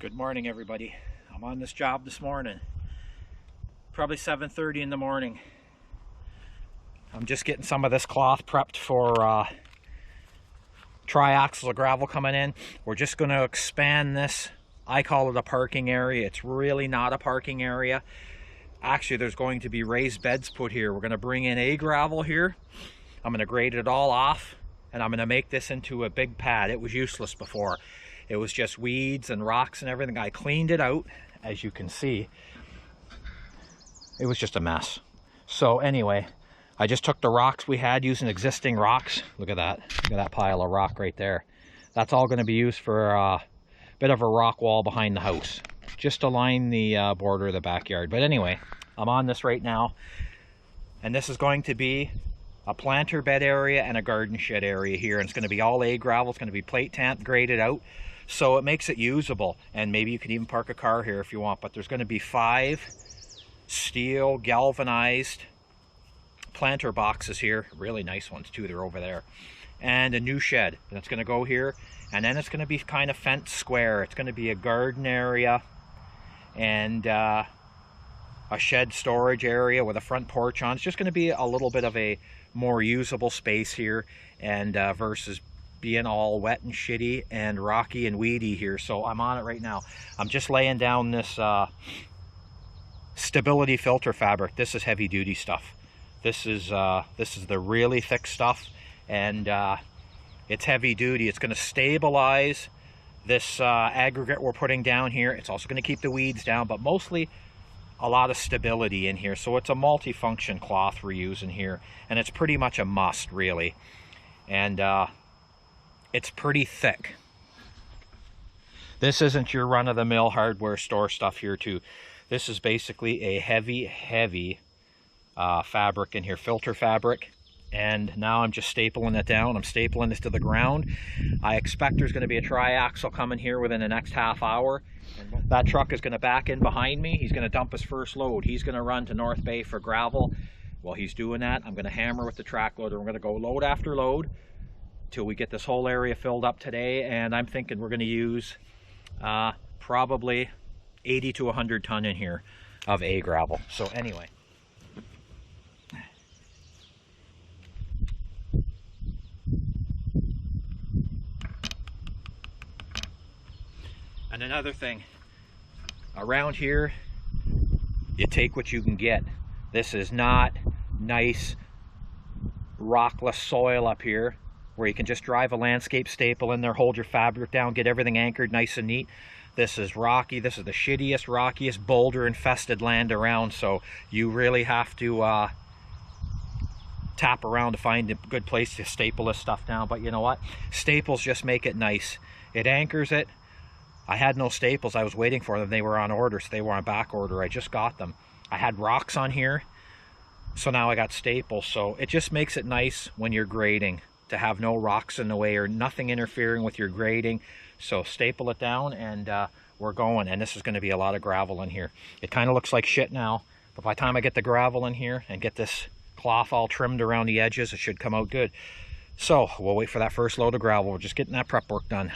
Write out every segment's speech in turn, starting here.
Good morning, everybody. I'm on this job this morning, probably 7:30 in the morning. I'm just getting some of this cloth prepped for triaxles of gravel coming in. We're just going to expand this. I call it a parking area. It's really not a parking area. Actually, there's going to be raised beds put here. We're going to bring in a gravel here. I'm going to grade it all off, and I'm going to make this into a big pad. It was useless before. It was just weeds and rocks and everything. I cleaned it out, as you can see. It was just a mess. So anyway, I just took the rocks we had using existing rocks. Look at that. Look at that pile of rock right there. That's all going to be used for a bit of a rock wall behind the house, just to line the border of the backyard. But anyway, I'm on this right now, and this is going to be a planter bed area and a garden shed area here, and it's going to be all A gravel. It's going to be plate tamped, graded out, so it makes it usable. And maybe you can even park a car here if you want. But there's going to be 5 steel galvanized planter boxes here, really nice ones too. They're over there, and a new shed that's going to go here. And then it's going to be kind of fenced square. It's going to be a garden area and a shed storage area with a front porch on. It's just going to be a little bit of a more usable space here, and versus being all wet and shitty and rocky and weedy here. So I'm on it right now. I'm just laying down this stability filter fabric. This is heavy duty stuff. This is the really thick stuff, and it's heavy duty. It's going to stabilize this aggregate we're putting down here. It's also going to keep the weeds down, but mostly a lot of stability in here. So it's a multi-function cloth we're using here, and it's pretty much a must, really. And it's pretty thick. This isn't your run-of-the-mill hardware store stuff here too. This is basically a heavy fabric in here, filter fabric. And now I'm just stapling it down. I'm stapling this to the ground. I expect there's going to be a triaxle coming here within the next half hour. That truck is going to back in behind me. He's going to dump his first load. He's going to run to North Bay for gravel. While he's doing that, I'm going to hammer with the track loader. We're going to go load after load till we get this whole area filled up today. And I'm thinking we're going to use probably 80 to 100 ton in here of A gravel. So anyway. And another thing, around here, you take what you can get. This is not nice rockless soil up here where you can just drive a landscape staple in there, hold your fabric down, get everything anchored nice and neat. This is rocky. This is the shittiest, rockiest, boulder infested land around, so you really have to tap around to find a good place to staple this stuff down. But you know what? Staples just make it nice. It anchors it. I had no staples. I was waiting for them. They were on order, so they were on back order. I just got them. I had rocks on here, so now I got staples. So it just makes it nice when you're grading to have no rocks in the way or nothing interfering with your grading. So staple it down, and we're going. And this is going to be a lot of gravel in here. It kind of looks like shit now, but by the time I get the gravel in here and get this cloth all trimmed around the edges, it should come out good. So we'll wait for that first load of gravel. We're just getting that prep work done.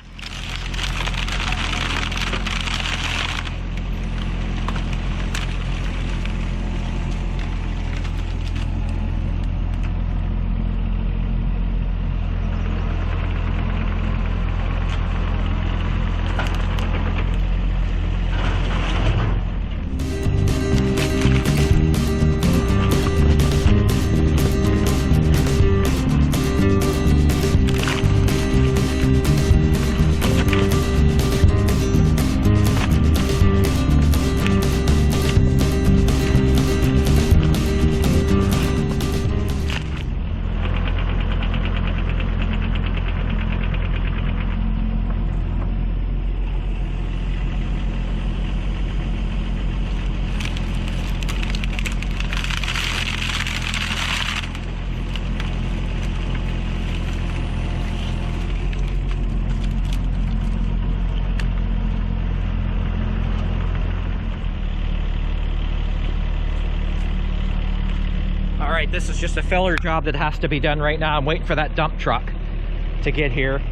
right, this is just a filler job that has to be done right now. I'm waiting for that dump truck to get here.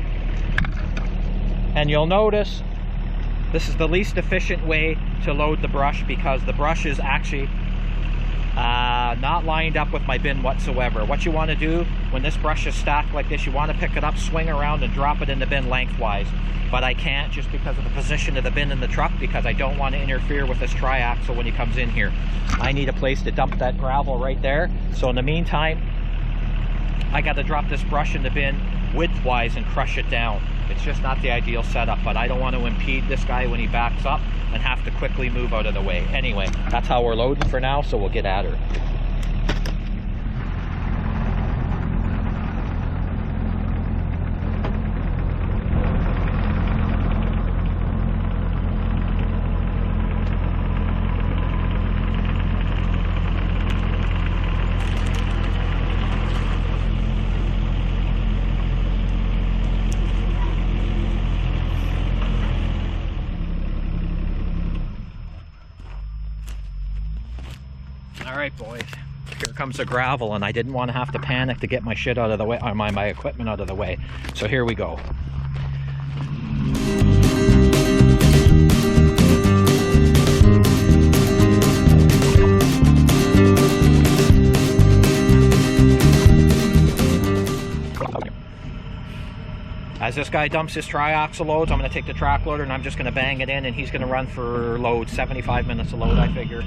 And you'll notice This is the least efficient way to load the brush because the brush is actually not lined up with my bin whatsoever. What you want to do when this brush is stacked like this, you want to pick it up, swing around, and drop it in the bin lengthwise. But I can't just because of the position of the bin in the truck, because I don't want to interfere with this triaxle when he comes in here. I need a place to dump that gravel right there. So in the meantime, I got to drop this brush in the bin widthwise and crush it down. It's just not the ideal setup, but I don't want to impede this guy when he backs up and have to quickly move out of the way. Anyway, that's how we're loading for now, so we'll get at her. All right, boys, here comes the gravel, and I didn't want to have to panic to get my shit out of the way, or my equipment out of the way. So here we go. As this guy dumps his triaxle loads, I'm going to take the track loader and I'm just going to bang it in, and he's going to run for load, 75 minutes of load, I figure.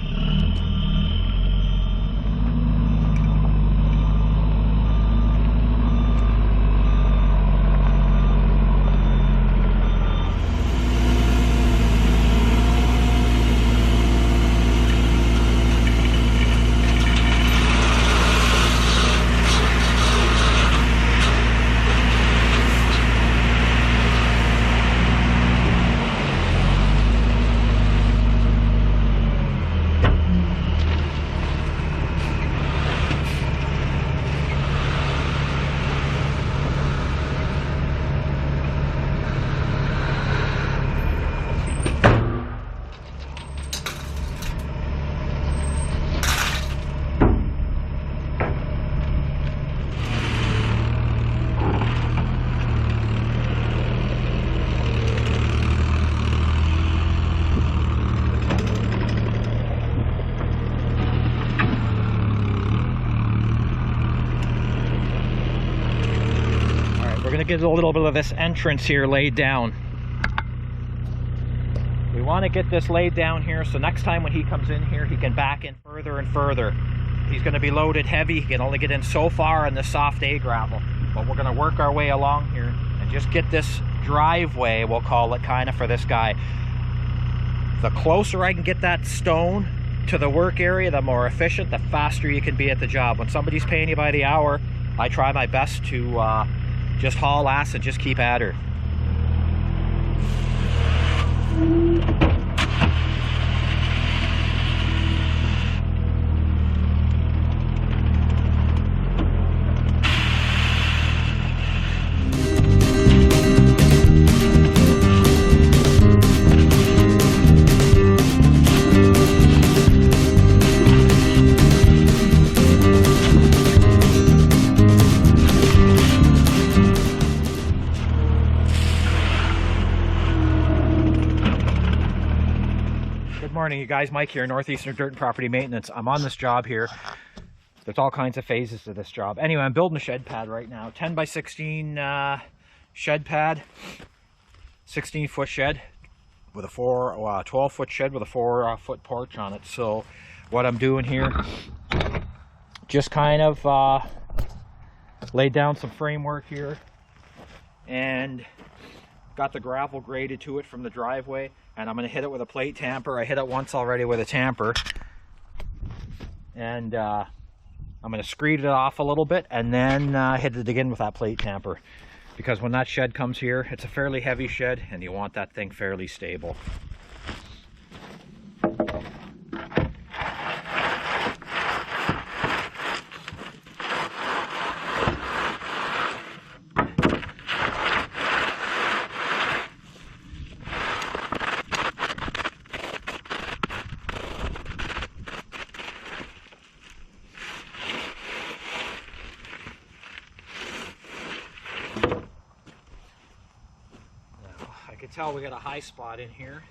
We're going to get a little bit of this entrance here laid down. We want to get this laid down here so next time when he comes in here, he can back in further and further. He's going to be loaded heavy. He can only get in so far in the soft A gravel. But we're going to work our way along here and just get this driveway, we'll call it, kind of for this guy. The closer I can get that stone to the work area, the more efficient, the faster you can be at the job. When somebody's paying you by the hour, I try my best to just haul ass and just keep at her. Morning, you guys. Mike here, Northeastern Dirt and Property Maintenance. I'm on this job here. There's all kinds of phases to this job. Anyway, I'm building a shed pad right now. 10 by 16 shed pad, 16-foot shed with a 12-foot shed with a 4-foot porch on it. So what I'm doing here, just kind of laid down some framework here and got the gravel graded to it from the driveway, and I'm going to hit it with a plate tamper. I hit it once already with a tamper, and I'm going to screed it off a little bit and then hit it again with that plate tamper, because when that shed comes here, it's a fairly heavy shed and you want that thing fairly stable. I can tell we got a high spot in here.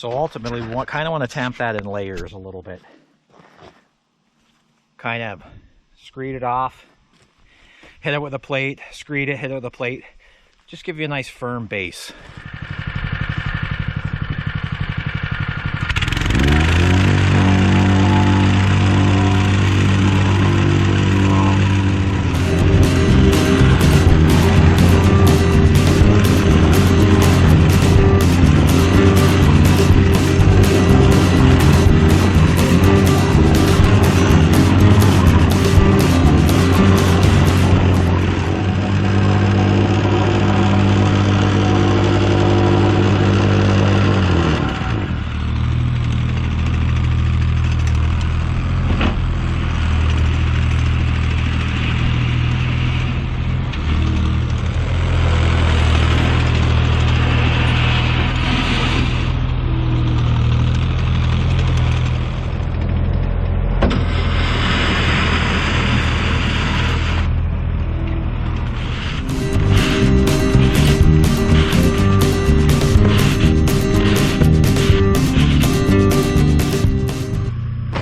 So ultimately, we kind of want to tamp that in layers a little bit. Kind of screed it off, hit it with a plate, screed it, hit it with a plate. Just give you a nice firm base.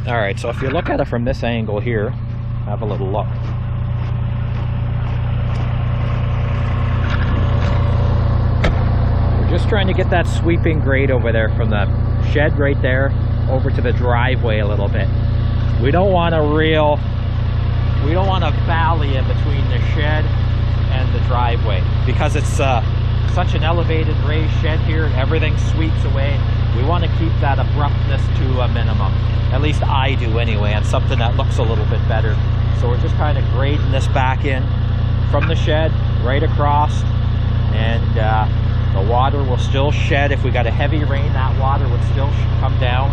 Alright, so if you look at it from this angle here, have a little look. We're just trying to get that sweeping grade over there from the shed right there over to the driveway a little bit. We don't want a valley in between the shed and the driveway because it's such an elevated raised shed here. Everything sweeps away. We want to keep that abruptness to a minimum. At least I do anyway, and something that looks a little bit better. So we're just kind of grading this back in from the shed right across, and the water will still shed. If we got a heavy rain, that water would still come down,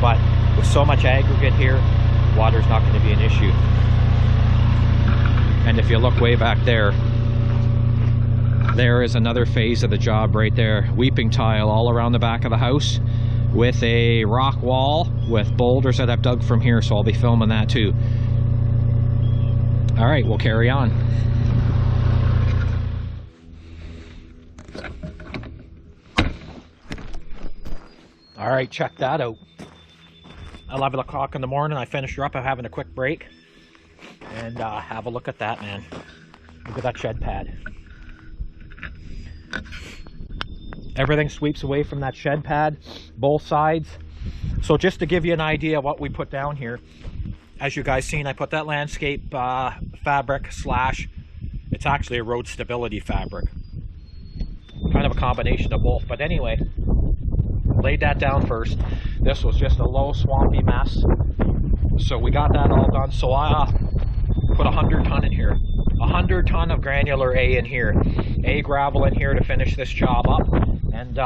but with so much aggregate here, water's not going to be an issue. And if you look way back there, there is another phase of the job right there. Weeping tile all around the back of the house with a rock wall with boulders that I've dug from here, so I'll be filming that too. All right, we'll carry on. All right, check that out. 11 o'clock in the morning, I finished her up. I'm having a quick break. And have a look at that, man. Look at that shed pad. Everything sweeps away from that shed pad, both sides. So just to give you an idea of what we put down here, as you guys seen, I put that landscape fabric slash, it's actually a road stability fabric. Kind of a combination of both, but anyway, laid that down first. This was just a low swampy mess. So we got that all done. So I put 100 ton in here. 100 ton of granular A in here. A gravel in here to finish this job up. And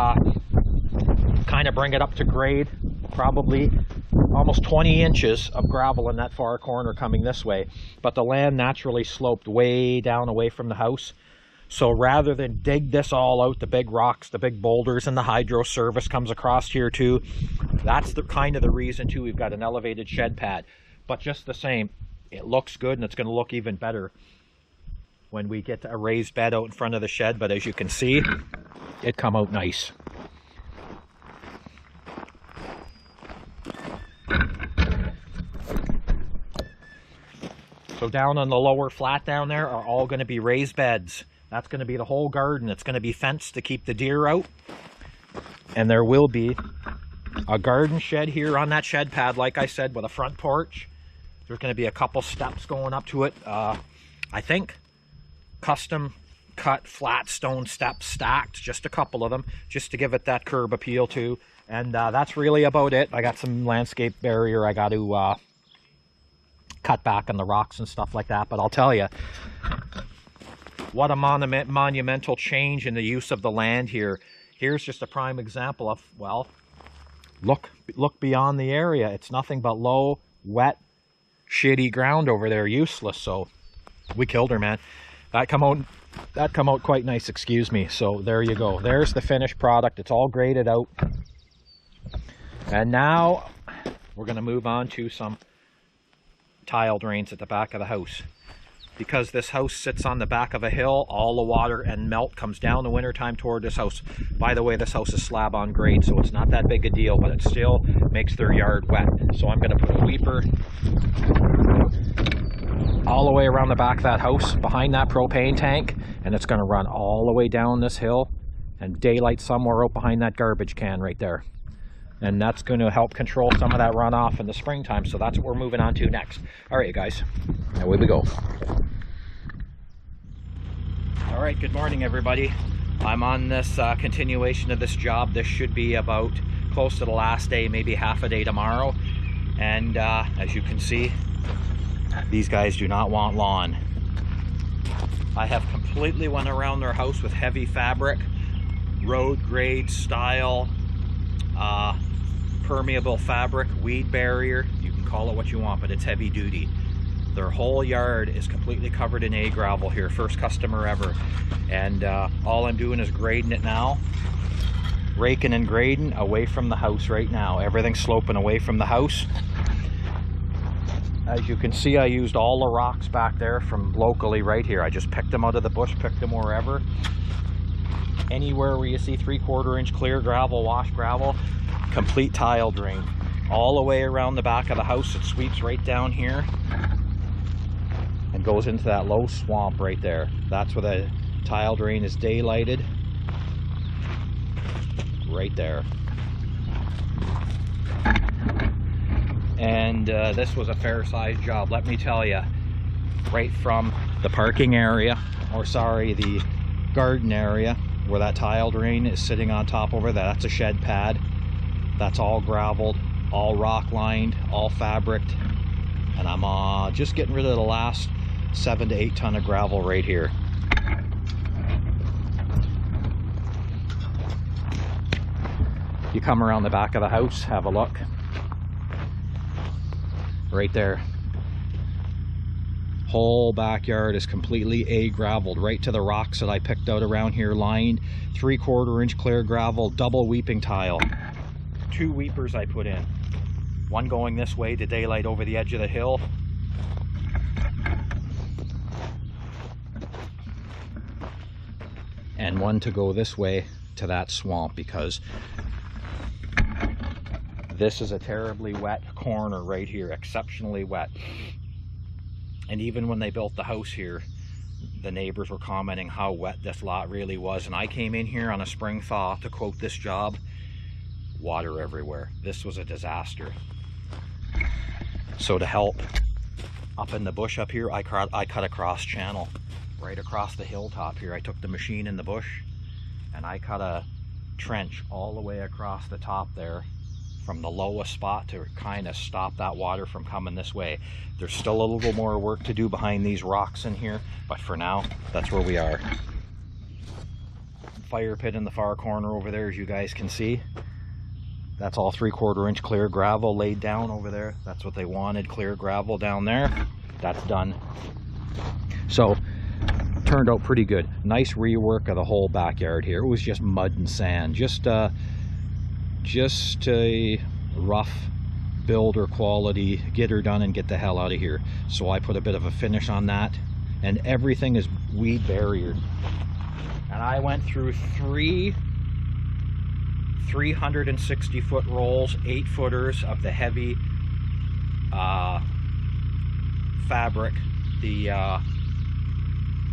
kind of bring it up to grade. Probably almost 20 inches of gravel in that far corner coming this way. But the land naturally sloped way down away from the house. So rather than dig this all out, the big rocks, the big boulders, and the hydro service comes across here too. That's the kind of the reason too we've got an elevated shed pad. But just the same, it looks good, and it's going to look even better when we get a raised bed out in front of the shed. But as you can see, it come out nice. So down on the lower flat down there are all going to be raised beds. That's going to be the whole garden. It's going to be fenced to keep the deer out. And there will be a garden shed here on that shed pad, like I said, with a front porch. There's going to be a couple steps going up to it. I think custom cut flat stone steps stacked, just a couple of them, just to give it that curb appeal too. And that's really about it. I got some landscape barrier I got to cut back on the rocks and stuff like that. But I'll tell you, what a monumental change in the use of the land here. Here's just a prime example of, well, look beyond the area. It's nothing but low, wet, shitty ground over there, useless. So we killed her, man. That come out quite nice, excuse me. So there you go. There's the finished product. It's all graded out. And now we're going to move on to some tile drains at the back of the house. because this house sits on the back of a hill, all the water and melt comes down the wintertime toward this house. By the way, this house is slab on grade, so it's not that big a deal, but it still makes their yard wet. So I'm going to put a weeper all the way around the back of that house, behind that propane tank, and it's going to run all the way down this hill and daylight somewhere out behind that garbage can right there. And that's going to help control some of that runoff in the springtime. So that's what we're moving on to next. All right, you guys, away we go. All right, good morning, everybody. I'm on this continuation of this job. This should be about close to the last day, maybe half a day tomorrow. And as you can see, these guys do not want lawn. I have completely went around their house with heavy fabric, road grade style, permeable fabric, weed barrier. You can call it what you want, but it's heavy duty. Their whole yard is completely covered in A gravel here, first customer ever. And all I'm doing is grading it now, raking and grading away from the house right now. Everything's sloping away from the house. As you can see, I used all the rocks back there from locally right here. I just picked them out of the bush, picked them wherever. Anywhere where you see 3/4 inch clear gravel, wash gravel, complete tile drain. All the way around the back of the house, it sweeps right down here and goes into that low swamp right there. That's where the tile drain is daylighted. Right there. And this was a fair-sized job, let me tell you. Right from the parking area, or sorry, the garden area, where that tile drain is sitting on top over there, that's a shed pad. That's all graveled, all rock lined, all fabriced. And I'm just getting rid of the last 7 to 8 ton of gravel right here. You come around the back of the house, have a look. Right there. Whole backyard is completely A graveled, right to the rocks that I picked out around here, lined 3/4 inch clear gravel, double weeping tile. 2 weepers I put in. One going this way to daylight over the edge of the hill. And one to go this way to that swamp, because this is a terribly wet corner right here, exceptionally wet. And even when they built the house here, the neighbors were commenting how wet this lot really was. And I came in here on a spring thaw to quote this job, water everywhere. This was a disaster. So to help, up in the bush up here, I cut a cross channel right across the hilltop here. I took the machine in the bush and I cut a trench all the way across the top there, from the lowest spot to kind of stop that water from coming this way. There's still a little more work to do behind these rocks in here, but for now, that's where we are. Fire pit in the far corner over there, as you guys can see. That's all 3/4 inch clear gravel laid down over there. That's what they wanted, clear gravel down there. That's done. So, turned out pretty good. Nice rework of the whole backyard here. It was just mud and sand. Just a rough builder quality, get her done and get the hell out of here. So I put a bit of a finish on that, and everything is weed barriered. And I went through 3 360-foot rolls, 8-footers of the heavy fabric, the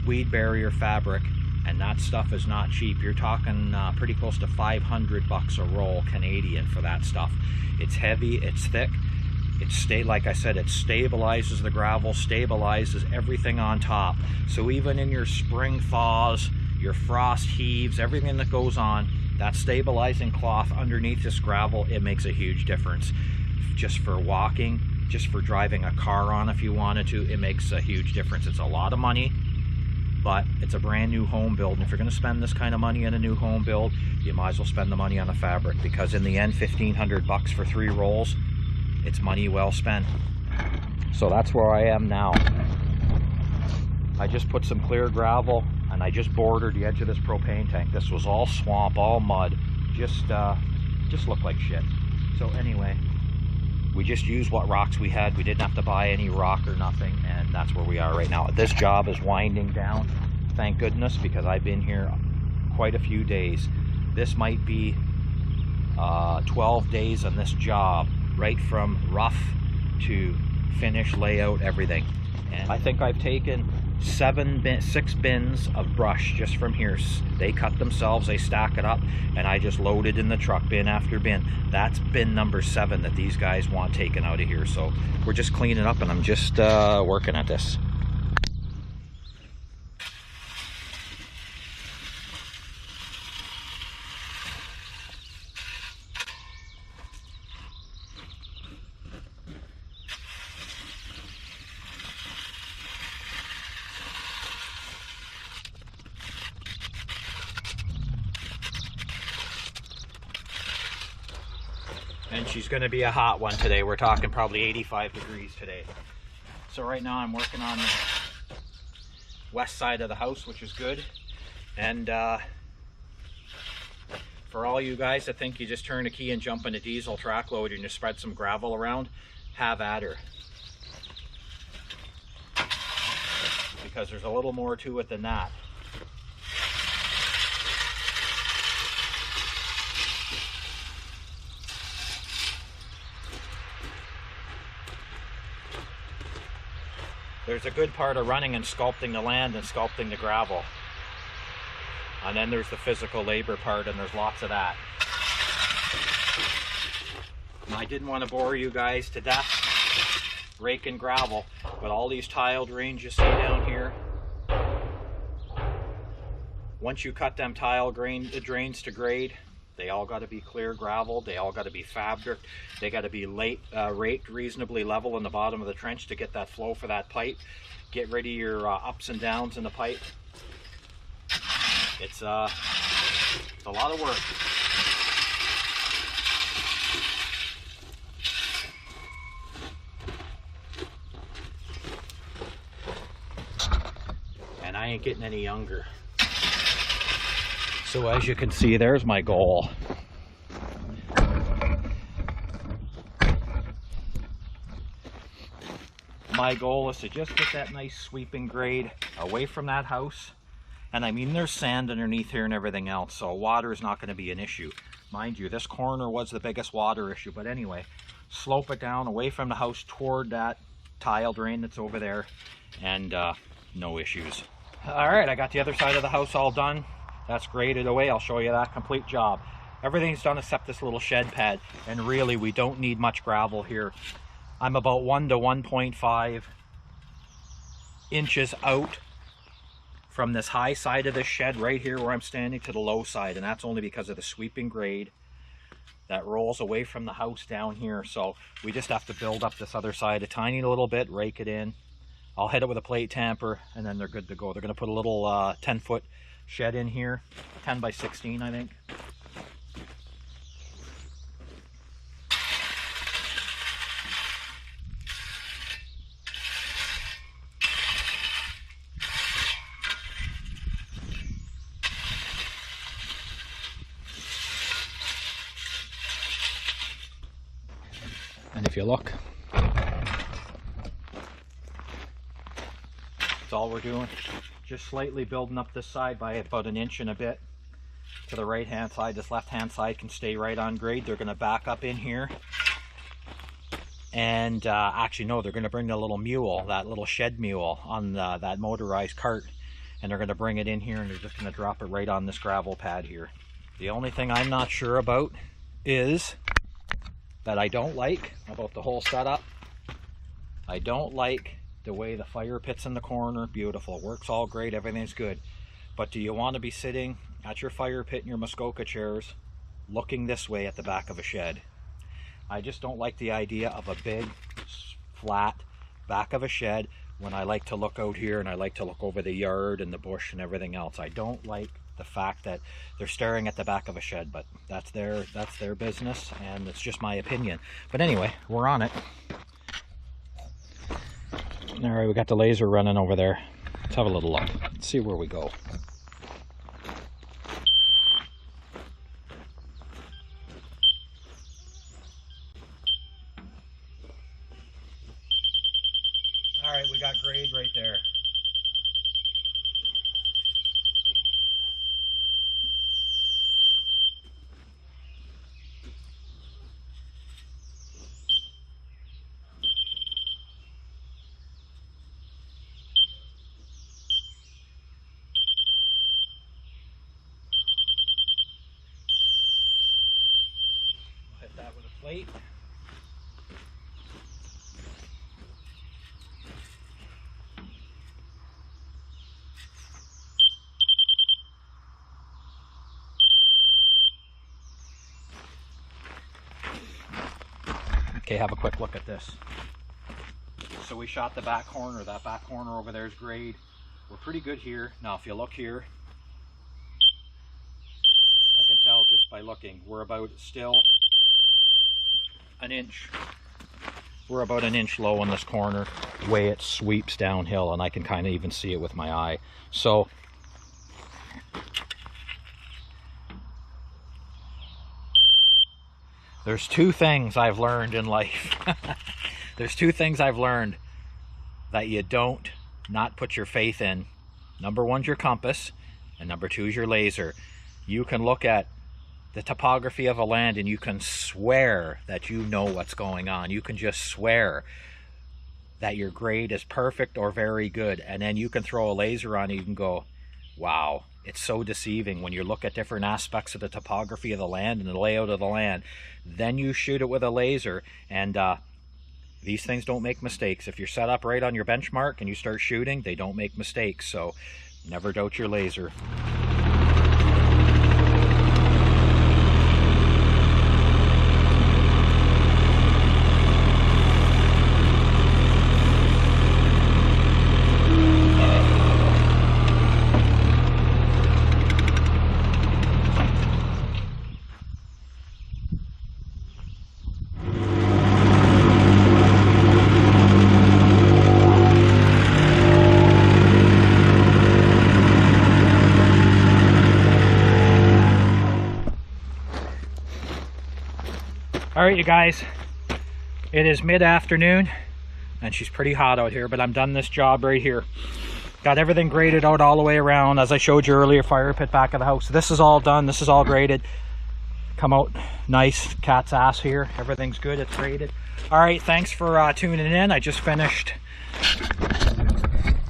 weed barrier fabric, and that stuff is not cheap. You're talking pretty close to $500 a roll Canadian for that stuff. It's heavy, it's thick, like I said, it stabilizes the gravel, stabilizes everything on top. So even in your spring thaws, your frost heaves, everything that goes on, that stabilizing cloth underneath this gravel, it makes a huge difference. Just for walking, just for driving a car on if you wanted to, it makes a huge difference. It's a lot of money, but it's a brand new home build, and if you're going to spend this kind of money on a new home build, you might as well spend the money on the fabric, because in the end, $1,500 for 3 rolls, it's money well spent. So that's where I am now. I just put some clear gravel and I just bordered the edge of this propane tank. This was all swamp, all mud, just looked like shit. So anyway, We just used what rocks we had. We didn't have to buy any rock or nothing, and that's where we are right now. This job is winding down, thank goodness, because I've been here quite a few days. This might be 12 days on this job, right from rough to finish, layout, everything. And I think I've taken 6 bins of brush just from here. They cut themselves, they stack it up, and I just loaded in the truck, bin after bin. That's bin number 7 that these guys want taken out of here. So we're just cleaning up, and I'm just working at this. And she's going to be a hot one today. We're talking probably 85 degrees today. So right now I'm working on the west side of the house, which is good. And for all you guys that think you just turn a key and jump in a diesel track loader and just spread some gravel around, have at her. Because there's a little more to it than that. There's a good part of running and sculpting the land and sculpting the gravel. And then there's the physical labor part, and there's lots of that. And I didn't want to bore you guys to death raking gravel, but all these tile drains you see down here, once you cut them tile drains to grade, they all got to be clear gravel, they all got to be fabric, they got to be raked reasonably level in the bottom of the trench to get that flow for that pipe. Get rid of your ups and downs in the pipe. It's a lot of work. And I ain't getting any younger. So as you can see, there's my goal. My goal is to just get that nice sweeping grade away from that house. And I mean, there's sand underneath here and everything else, so water is not going to be an issue. Mind you, this corner was the biggest water issue, but anyway, slope it down away from the house toward that tile drain that's over there, and no issues. All right, I got the other side of the house all done. That's graded away. I'll show you that complete job. Everything's done except this little shed pad, and really we don't need much gravel here. I'm about 1 to 1.5 inches out from this high side of this shed right here where I'm standing to the low side, and that's only because of the sweeping grade that rolls away from the house down here. So we just have to build up this other side a tiny little bit, rake it in. I'll hit it with a plate tamper, and then they're good to go. They're going to put a little 10-foot shed in here, 10 by 16 I think. And if you look, that's all we're doing. Just slightly building up this side by about 1 inch and a bit to the right hand side. This left hand side can stay right on grade. They're going to back up in here, and actually no, they're going to bring the little mule, that little shed mule on that motorized cart, and they're going to bring it in here, and they're just going to drop it right on this gravel pad here. The only thing I'm not sure about is that I don't like about the whole setup, I don't like the way the fire pit's in the corner. Beautiful, works all great, everything's good, but do you want to be sitting at your fire pit in your Muskoka chairs looking this way at the back of a shed? I just don't like the idea of a big flat back of a shed when I like to look out here and I like to look over the yard and the bush and everything else. I don't like the fact that they're staring at the back of a shed, but that's their business, and it's just my opinion. But anyway, we're on it. All right, we got the laser running over there. Let's have a little look. Let's see where we go. right there. Hit that with a plate. Okay, have a quick look at this. So we shot the back corner. That back corner over there is grade. We're pretty good here. Now if you look here, I can tell just by looking, we're about still an inch. We're about an inch low on this corner, the way it sweeps downhill, and I can kind of even see it with my eye. So there's two things I've learned in life. There's two things I've learned that you don't not put your faith in. Number one's your compass, and number two is your laser. You can look at the topography of a land and you can swear that you know what's going on. You can just swear that your grade is perfect or very good, and then you can throw a laser on it. You can go, wow. It's so deceiving when you look at different aspects of the topography of the land and the layout of the land. Then you shoot it with a laser, and these things don't make mistakes. If you're set up right on your benchmark and you start shooting, they don't make mistakes. So never doubt your laser. All right, you guys, it is mid-afternoon and she's pretty hot out here, but I'm done this job right here. Got everything graded out all the way around. As I showed you earlier, fire pit back of the house. This is all done. This is all graded. Come out nice, cat's ass here. Everything's good, it's graded. All right, thanks for tuning in. I just finished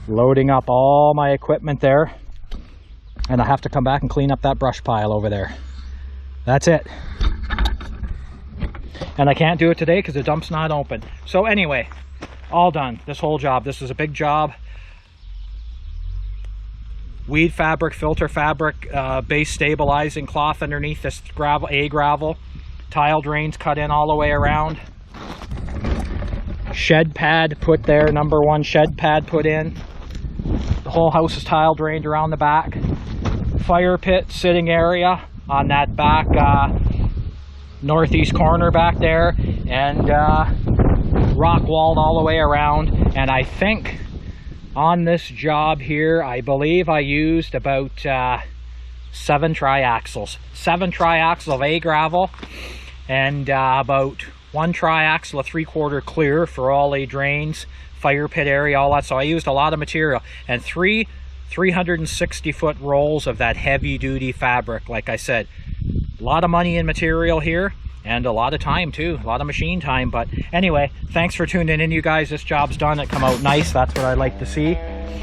loading up all my equipment there, and I have to come back and clean up that brush pile over there. That's it. And I can't do it today because the dump's not open. So anyway, all done. This whole job. This is a big job. Weed fabric, filter fabric, base stabilizing cloth underneath this gravel, gravel. Tile drains cut in all the way around. Shed pad put there, number one shed pad put in. The whole house is tile drained around the back. Fire pit sitting area on that back northeast corner back there, and rock walled all the way around. And I think on this job here, I believe I used about 7 triaxles of A gravel, and about 1 triaxle of 3/4 clear for all the drains, fire pit area, all that. So I used a lot of material, and 360-foot rolls of that heavy duty fabric. Like I said, a lot of money in material here, and a lot of time too, a lot of machine time. But anyway, thanks for tuning in, you guys. This job's done. It come out nice. That's what I like to see,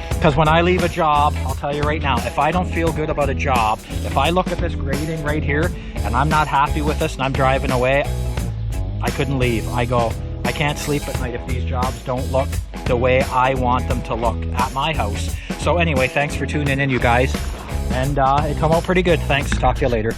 because when I leave a job, I'll tell you right now, if I don't feel good about a job, if I look at this grading right here and I'm not happy with this and I'm driving away, I couldn't leave. I go, I can't sleep at night if these jobs don't look the way I want them to look at my house. So anyway, thanks for tuning in, you guys, and it come out pretty good. Thanks. Talk to you later.